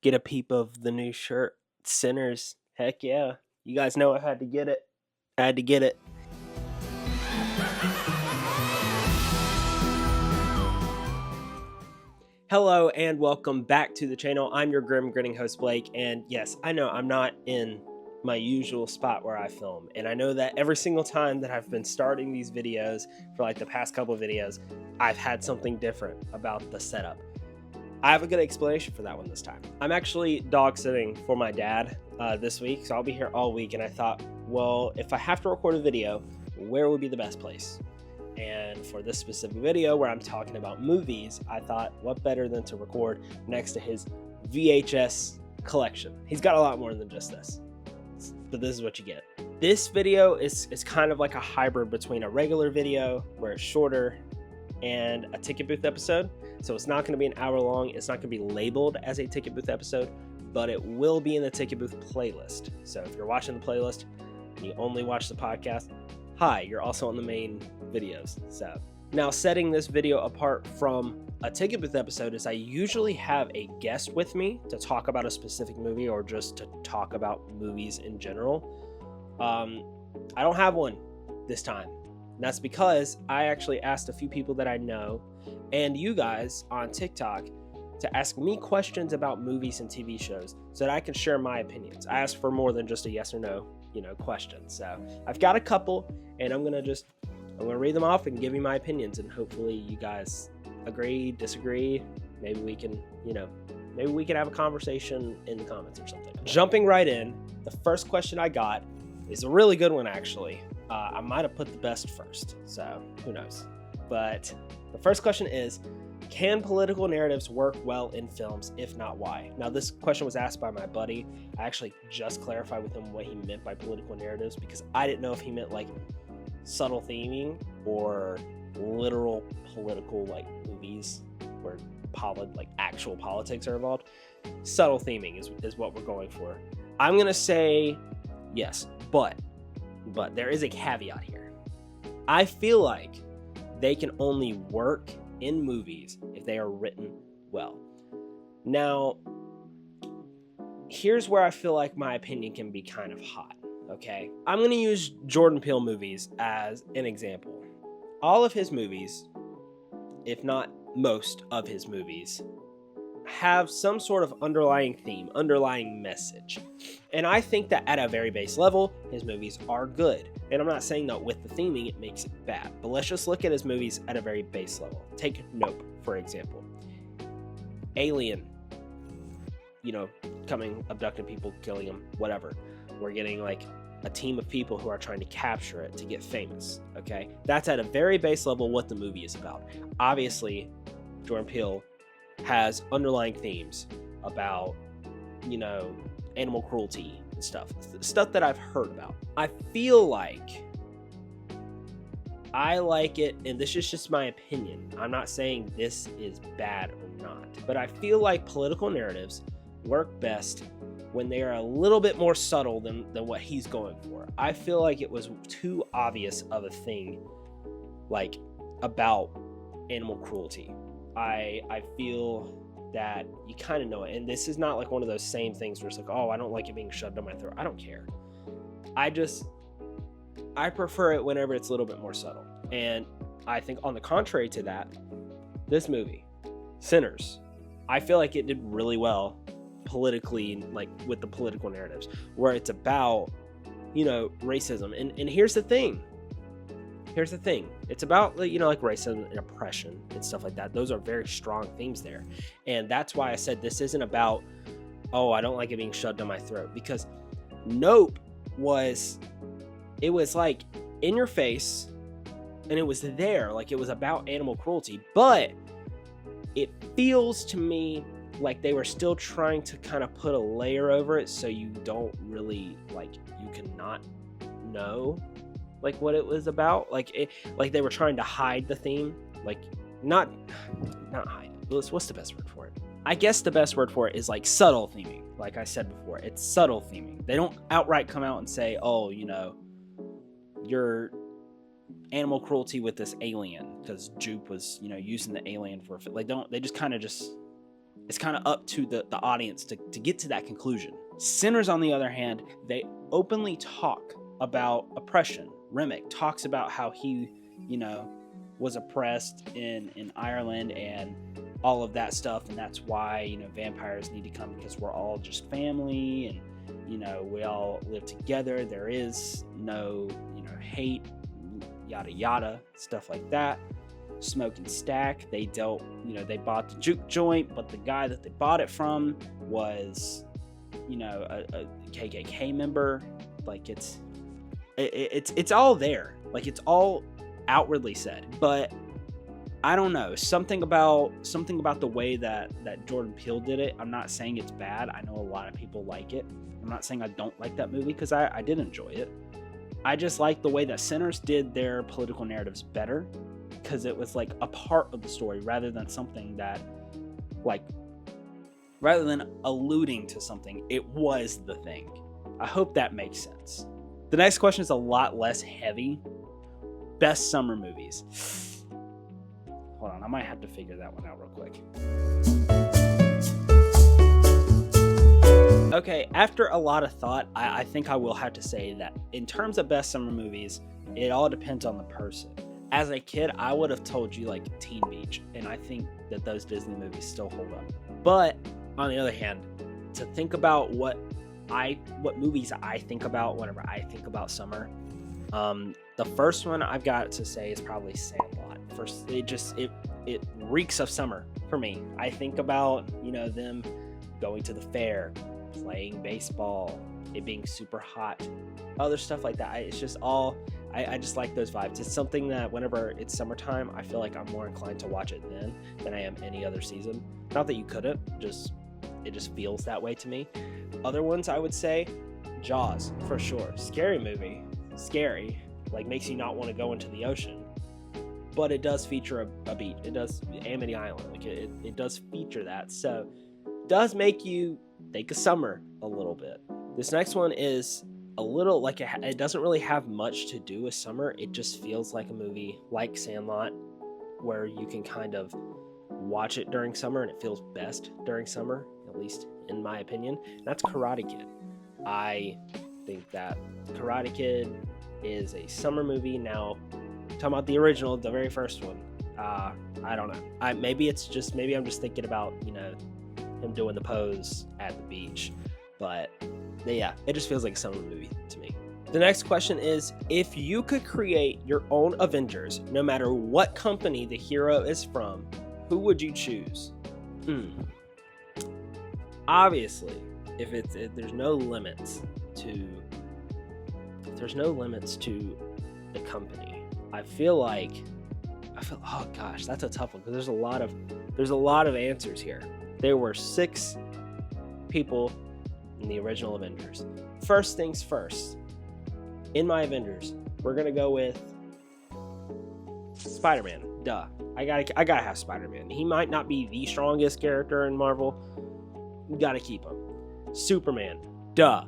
get a peep of the new shirt, Sinners. Heck yeah. You guys know I had to get it. I had to get it. Hello and welcome back to the channel. I'm your grim grinning host Blake, and yes, I know I'm not in my usual spot where I film, and I know that every single time that I've been starting these videos for like the past couple of videos, I've had something different about the setup. I have a good explanation for that one this time. I'm actually dog sitting for my dad this week, so I'll be here all week, and I thought, well, if I have to record a video, where would be the best place? And for this specific video where I'm talking about movies, I thought what better than to record next to his VHS collection. He's got a lot more than just this, but this is what you get. This video is kind of like a hybrid between a regular video where it's shorter and a ticket booth episode. So it's not going to be an hour long. It's not going to be labeled as a ticket booth episode, but it will be in the ticket booth playlist. So if you're watching the playlist and you only watch the podcast, hi, you're also on the main videos. So now, setting this video apart from a ticket booth episode is I usually have a guest with me to talk about a specific movie or just to talk about movies in general. I don't have one this time. And that's because I actually asked a few people that I know and you guys on TikTok to ask me questions about movies and TV shows so that I can share my opinions. I asked for more than just a yes or no, question. So I've got a couple, and I'm gonna read them off and give you my opinions, and hopefully you guys agree, disagree. Maybe we can have a conversation in the comments or something. Jumping right in, the first question I got is a really good one, actually. I might have put the best first, so who knows. But the first question is, can political narratives work well in films? If not, why? Now, this question was asked by my buddy. I actually just clarified with him what he meant by political narratives because I didn't know if he meant like subtle theming or literal political like movies where actual politics are involved. Subtle theming is what we're going for. I'm gonna say yes, but there is a caveat here. I feel like they can only work in movies if they are written well. Now, here's where I feel like my opinion can be kind of hot, okay? I'm going to use Jordan Peele movies as an example. All of his movies, if not most of his movies, have some sort of underlying theme, underlying message. And I think that at a very base level, his movies are good. And I'm not saying that with the theming, it makes it bad. But let's just look at his movies at a very base level. Take Nope, for example. Alien, coming, abducting people, killing them, whatever. We're getting like a team of people who are trying to capture it to get famous, okay? That's at a very base level what the movie is about. Obviously, Jordan Peele has underlying themes about, animal cruelty and stuff that I've heard about. I feel like I like it, and this is just my opinion. I'm not saying this is bad or not, but I feel like political narratives work best when they are a little bit more subtle than what he's going for. I feel like it was too obvious of a thing, like, about animal cruelty. I feel that you kind of know it, and this is not like one of those same things where it's like, oh, I don't like it being shoved down my throat. I don't care. I prefer it whenever it's a little bit more subtle. And I think on the contrary to that, this movie, Sinners, I feel like it did really well politically, like with the political narratives, where it's about, racism. And here's the thing. It's about, like racism and oppression and stuff like that. Those are very strong themes there. And that's why I said this isn't about, oh, I don't like it being shoved down my throat. Because Nope was like in your face, and it was there. Like, it was about animal cruelty. But it feels to me like they were still trying to kind of put a layer over it so you don't really, you cannot know what it was about. Like they were trying to hide the theme, not hide it. What's the best word for it? I guess the best word for it is like subtle theming. Like I said before, it's subtle theming. They don't outright come out and say, oh, you're animal cruelty with this alien, because Jupe was, using the alien for, they just kind of just it's kind of up to the audience to get to that conclusion. Sinners, on the other hand, they openly talk about oppression. Remick talks about how he, was oppressed in Ireland and all of that stuff, and that's why, vampires need to come, because we're all just family, and, we all live together. There is no, hate, yada yada, stuff like that. Smoke and Stack, they dealt, they bought the juke joint, but the guy that they bought it from was, a KKK member. Like, it's all there. Like, it's all outwardly said. But I don't know, something about the way that Jordan Peele did it. I'm not saying it's bad. I know a lot of people like it. I'm not saying I don't like that movie, because I did enjoy it. I just like the way that Sinners did their political narratives better, because it was like a part of the story rather than something that, like, rather than alluding to something, it was the thing. I hope that makes sense. The next question is a lot less heavy. Best summer movies. Hold on, I might have to figure that one out real quick. Okay, after a lot of thought, I think I will have to say that in terms of best summer movies, it all depends on the person. As a kid, I would have told you like Teen Beach, and I think that those Disney movies still hold up. But on the other hand, to think about what movies I think about whenever I think about summer, the first one I've got to say is probably Sandlot. First, it reeks of summer for me. I think about, them going to the fair, playing baseball, it being super hot, other stuff like that. It's just all, I just like those vibes. It's something that whenever it's summertime, I feel like I'm more inclined to watch it then than I am any other season. Not that you couldn't, it just feels that way to me. Other ones I would say, Jaws, for sure. Scary movie, scary, like makes you not want to go into the ocean. But it does feature a beach. It does, Amity Island, like it does feature that. So it does make you think of summer a little bit. This next one is a little like it doesn't really have much to do with summer. It just feels like a movie like Sandlot, where you can kind of watch it during summer and it feels best during summer, at least in my opinion. That's Karate Kid. I think that Karate Kid is a summer movie. Now, talking about the original, the very first one, I don't know. Maybe I'm just thinking about, him doing the pose at the beach. But yeah, it just feels like a summer movie to me. The next question is, if you could create your own Avengers, no matter what company the hero is from, who would you choose? Obviously, if there's no limits to the company, I feel oh gosh, that's a tough one, because there's a lot of answers here. There were 6 people in the original Avengers. First things first, in my Avengers, we're gonna go with Spider-Man. Duh. I gotta have Spider-Man. He might not be the strongest character in Marvel. You gotta keep him. Superman. Duh.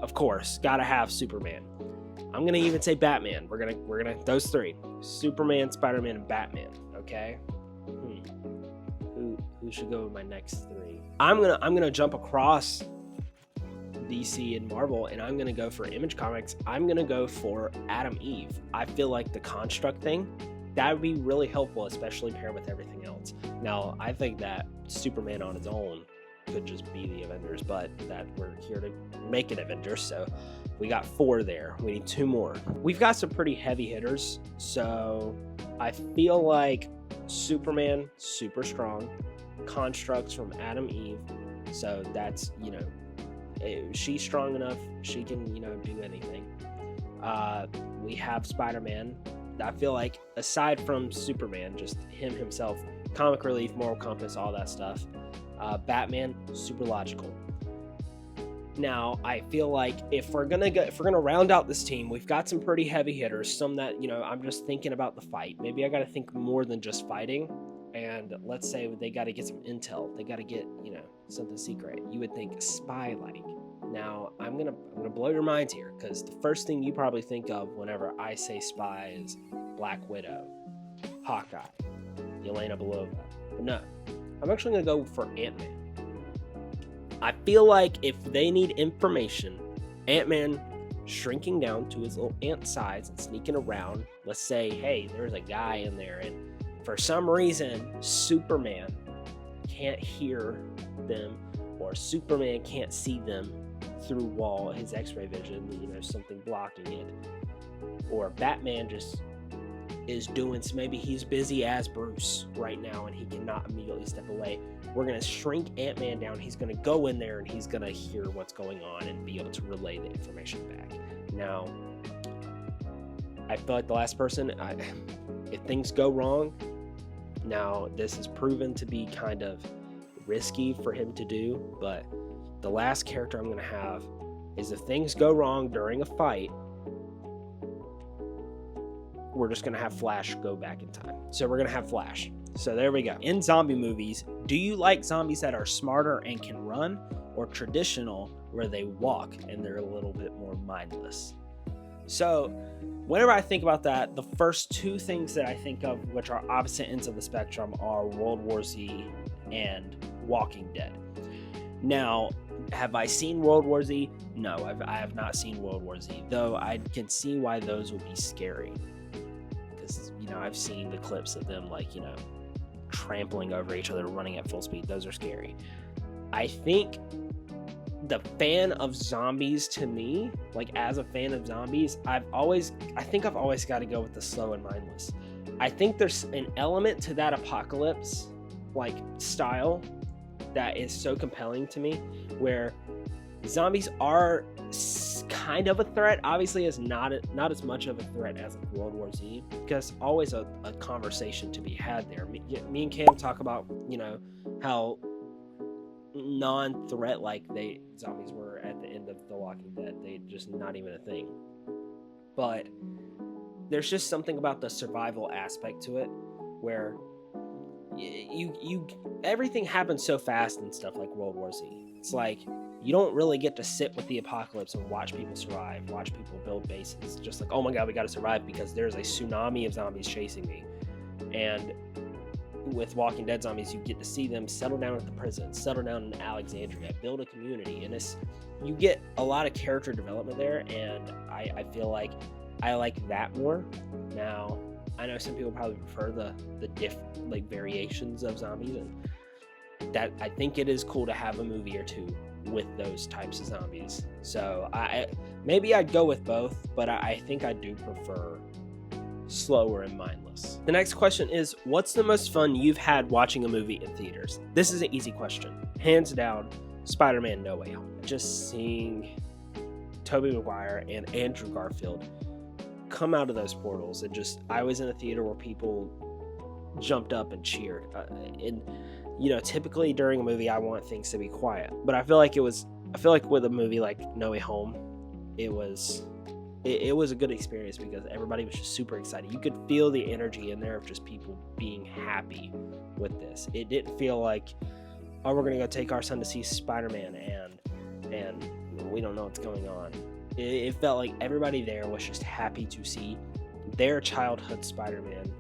Of course, gotta have Superman. I'm gonna even say Batman. We're gonna those 3: Superman, Spider-Man, and Batman. Okay. Who should go with my next 3? I'm gonna jump across DC and Marvel, and I'm gonna go for Image Comics. I'm gonna go for Adam Eve. I feel like the construct thing, that would be really helpful, especially paired with everything else. Now, I think that Superman on his own could just be the Avengers, but that we're here to make an Avengers, so we got 4 there. We need 2 more. We've got some pretty heavy hitters, so I feel like Superman, super strong. Constructs from Adam Eve, so that's, she's strong enough, she can, do anything. We have Spider-Man. I feel like aside from Superman, just him himself, comic relief, moral compass, all that stuff. Batman, super logical. Now, I feel like if we're gonna round out this team, we've got some pretty heavy hitters, some that, I'm just thinking about the fight. Maybe I got to think more than just fighting. And let's say they got to get some intel, they got to get, something secret. You would think spy-like. Now, I'm gonna blow your minds here, because the first thing you probably think of whenever I say spy is Black Widow, Hawkeye, Yelena Belova. But no, I'm actually going to go for Ant-Man. I feel like if they need information, Ant-Man shrinking down to his little ant size and sneaking around, let's say, hey, there's a guy in there, and for some reason, Superman can't hear them, or Superman can't see them through his x-ray vision, something blocking it, or Batman just is doing, so maybe he's busy as Bruce right now and he cannot immediately step away. We're going to shrink Ant-Man down. He's going to go in there and he's going to hear what's going on and be able to relay the information back. Now, I feel like the last person, if things go wrong, now this is proven to be kind of risky for him to do, but the last character I'm going to have is, if things go wrong during a fight, we're just going to have Flash go back in time. So we're going to have Flash. So there we go. In zombie movies, do you like zombies that are smarter and can run, or traditional where they walk and they're a little bit more mindless? So whenever I think about that, the first two things that I think of, which are opposite ends of the spectrum, are World War Z and Walking Dead. Now, have I seen World War Z? No, I have not seen World War Z, though I can see why those would be scary. Because, I've seen the clips of them, trampling over each other, running at full speed. Those are scary. I think the fan of zombies, to me, as a fan of zombies, I think I've always got to go with the slow and mindless. I think there's an element to that apocalypse, style that is so compelling to me, where zombies are kind of a threat. Obviously, it's not as much of a threat as World War Z, because always a conversation to be had there. Me and Cam talk about, how non-threat zombies were at the end of The Walking Dead. They just not even a thing. But there's just something about the survival aspect to it, where you everything happens so fast and stuff, like World War Z. It's you don't really get to sit with the apocalypse and watch people survive, watch people build bases. Just oh my god, we got to survive because there's a tsunami of zombies chasing me. And with Walking Dead zombies, you get to see them settle down at the prison, settle down in Alexandria, build a community, and you get a lot of character development there, and I feel like I like that more. Now, I know some people probably prefer the different variations of zombies, and that I think it is cool to have a movie or two with those types of zombies. So maybe I'd go with both, but I think I do prefer slower and mindless. The next question is, what's the most fun you've had watching a movie in theaters? This is an easy question. Hands down, Spider-Man No Way Home. Just seeing Tobey Maguire and Andrew Garfield come out of those portals, and I was in a theater where people jumped up and cheered. Typically during a movie I want things to be quiet, but I feel like with a movie like No Way Home, it was a good experience because everybody was just super excited. You could feel the energy in there of just people being happy with this. It didn't feel like, oh, we're gonna go take our son to see Spider-Man and we don't know what's going on. It felt like everybody there was just happy to see their childhood Spider-Man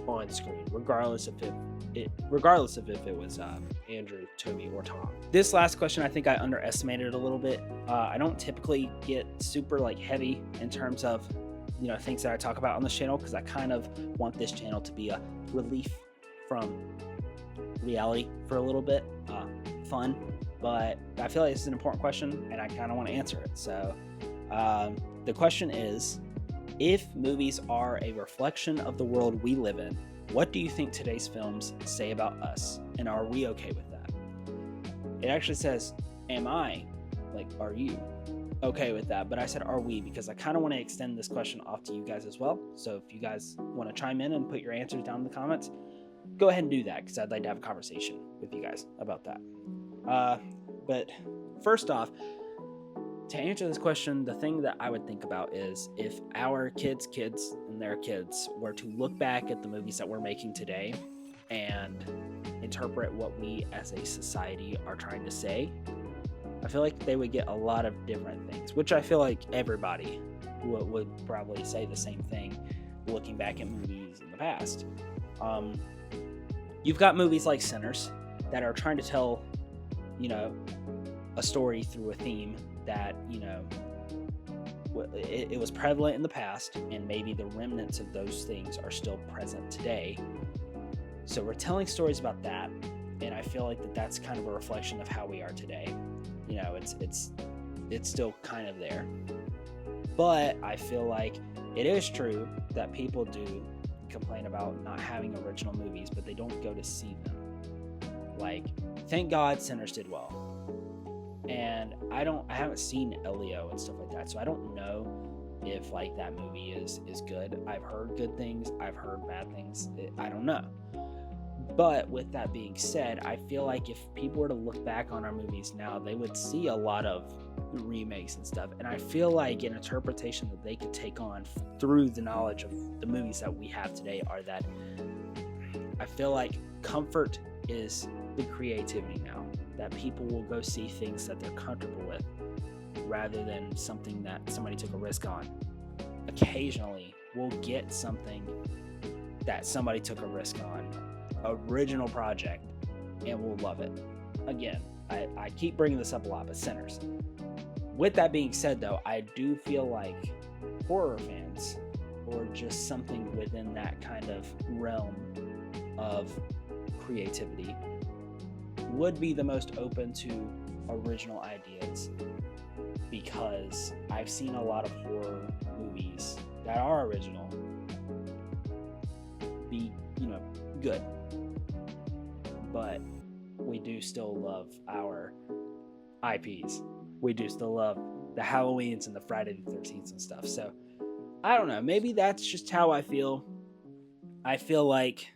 on screen, regardless of if it was Andrew, Tobey, or Tom. This last question, I think I underestimated a little bit. I don't typically get super heavy in terms of things that I talk about on this channel, because I kind of want this channel to be a relief from reality for a little bit, fun. But I feel like this is an important question, and I kind of want to answer it. So the question is, if movies are a reflection of the world we live in, what do you think today's films say about us? And are we okay with that? It actually says, are you okay with that? But I said, are we? Because I kind of want to extend this question off to you guys as well. So if you guys want to chime in and put your answers down in the comments, go ahead and do that, because I'd like to have a conversation with you guys about that. But first off, to answer this question, the thing that I would think about is, if our kids and their kids were to look back at the movies that we're making today and interpret what we as a society are trying to say, I feel like they would get a lot of different things, which I feel like everybody would probably say the same thing looking back at movies in the past. You've got movies like Sinners, that are trying to tell, a story through a theme that, it was prevalent in the past, and maybe the remnants of those things are still present today. So we're telling stories about that, and I feel like that's kind of a reflection of how we are today. It's still kind of there, but I feel like it is true that people do complain about not having original movies, but they don't go to see them. Like, thank God Sinners did well. And I haven't seen Elio and stuff like that, so I don't know if like that movie is good. I've heard good things, I've heard bad things. I don't know. But with that being said, I feel like if people were to look back on our movies now, they would see a lot of remakes and stuff. And I feel like an interpretation that they could take on through the knowledge of the movies that we have today are that I feel like comfort is the creativity now. That people will go see things that they're comfortable with rather than something that somebody took a risk on. Occasionally, we'll get something that somebody took a risk on, original project, and we'll love it. Again, I keep bringing this up a lot, but Sinners. With that being said, though, I do feel like horror fans, or just something within that kind of realm of creativity, would be the most open to original ideas, because I've seen a lot of horror movies that are original be, good, but we do still love our IPs. We do still love the Halloweens and the Friday the 13th and stuff. So I don't know, maybe that's just how I feel. I feel like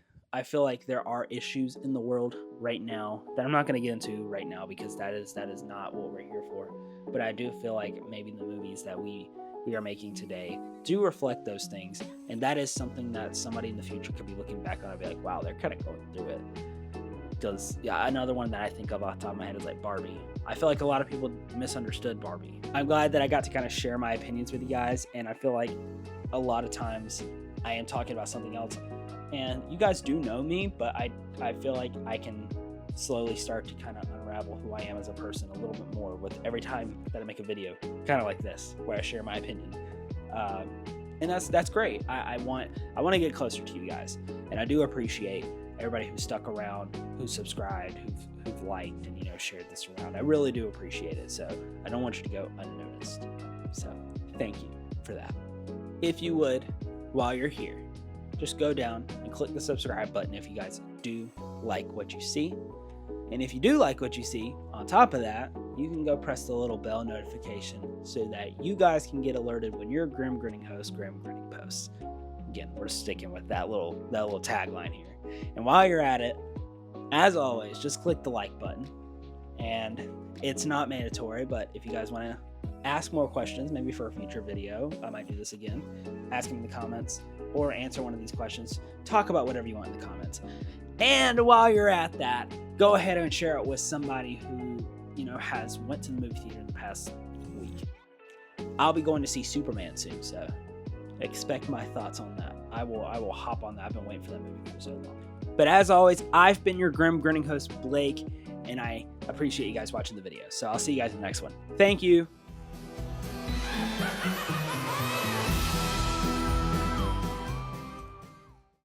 there are issues in the world right now that I'm not going to get into right now, because that is not what we're here for. But I do feel like maybe the movies that we are making today do reflect those things, and that is something that somebody in the future could be looking back on and be like, wow, they're kind of going through it. Because another one that I think of off the top of my head is like Barbie. I feel like a lot of people misunderstood Barbie. I'm glad that I got to kind of share my opinions with you guys, and I feel like a lot of times I am talking about something else. And you guys do know me, but I feel like I can slowly start to kind of unravel who I am as a person a little bit more with every time that I make a video, kind of like this, where I share my opinion. And that's great. I want to get closer to you guys, and I do appreciate everybody who stuck around, who subscribed, who've liked and shared this around. I really do appreciate it. So I don't want you to go unnoticed. So thank you for that. If you would, while you're here, just go down and click the subscribe button if you guys do like what you see. And if you do like what you see, on top of that, you can go press the little bell notification so that you guys can get alerted when your Grim Grinning host, Grim Grinning posts. Again, we're sticking with that little tagline here. And while you're at it, as always, just click the like button. And it's not mandatory, but if you guys want to ask more questions, maybe for a future video, I might do this again, ask them in the comments, or answer one of these questions. Talk about whatever you want in the comments. And while you're at that, go ahead and share it with somebody who, has went to the movie theater in the past week. I'll be going to see Superman soon, so expect my thoughts on that. I will hop on that. I've been waiting for that movie for so long. But as always, I've been your Grim Grinning host, Blake, and I appreciate you guys watching the video. So I'll see you guys in the next one. Thank you.